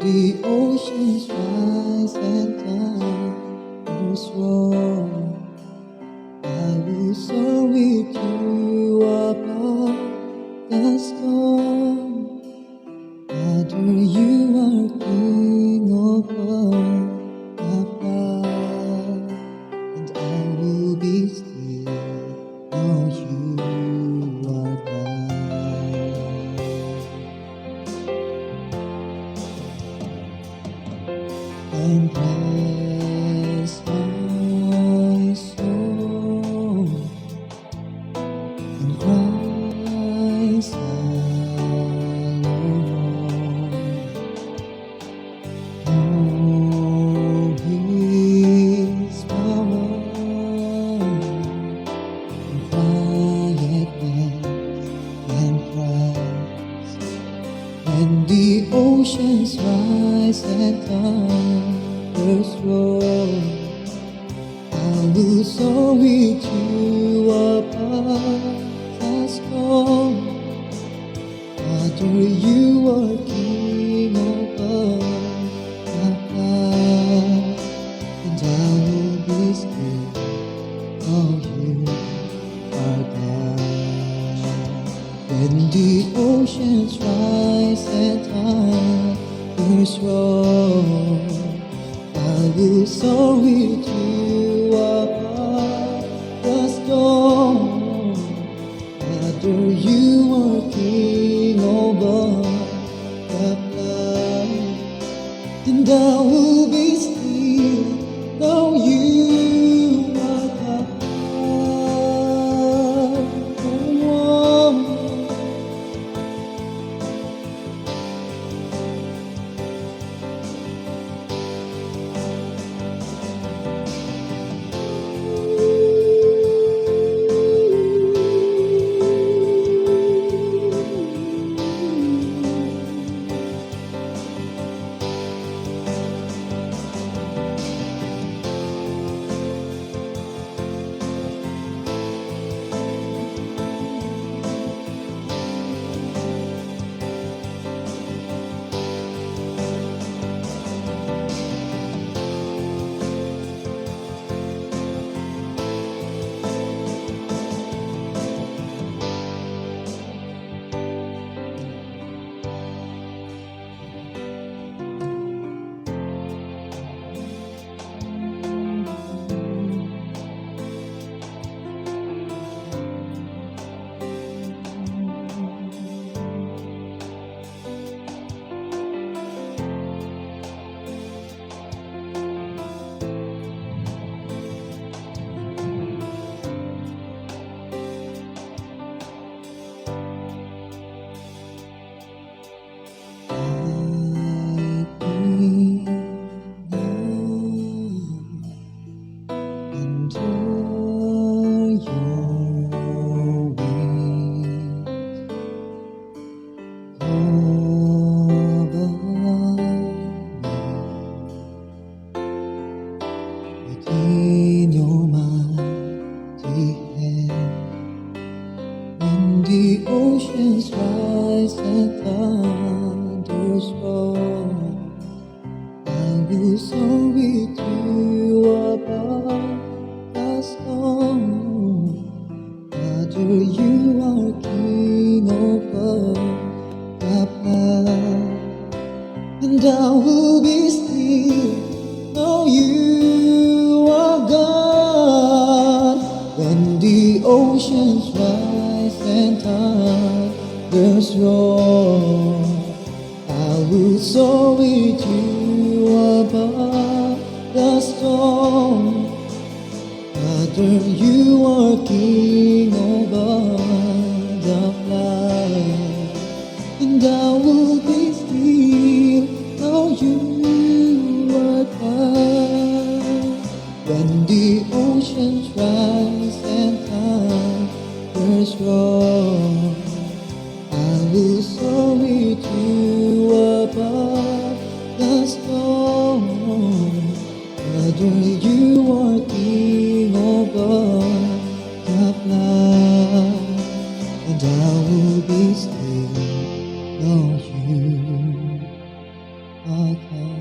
the oceans rise and thunders roar, I will soar with you above the storm. Father, you are King of all the flood, and I will be still, know you are God. And bless my soul in Christ alone. Oh, His power in quietness and Christ. When the oceans rise and thunders roar, I will soar with you above the storm. Father, you are King of all the flood, and I will be still, oh, you are God. When the oceans rise and thunders roar, I will soar with you above the storm. Father, you are King over the flood, and I will be still, though you are God. In your mighty hand, when the oceans rise and thunders roar, I will soar with you above the storm. Father, you are King over the flood, and I will be still, know you are God. When the oceans rise and thunders roar, I will soar with you above the storm. Father, you are King over the flood, and I will be still, know you are God. When the oceans rise and thunders roar, I will soar with you above the storm. Father, you are King over the flood, and I will be still, know you are like I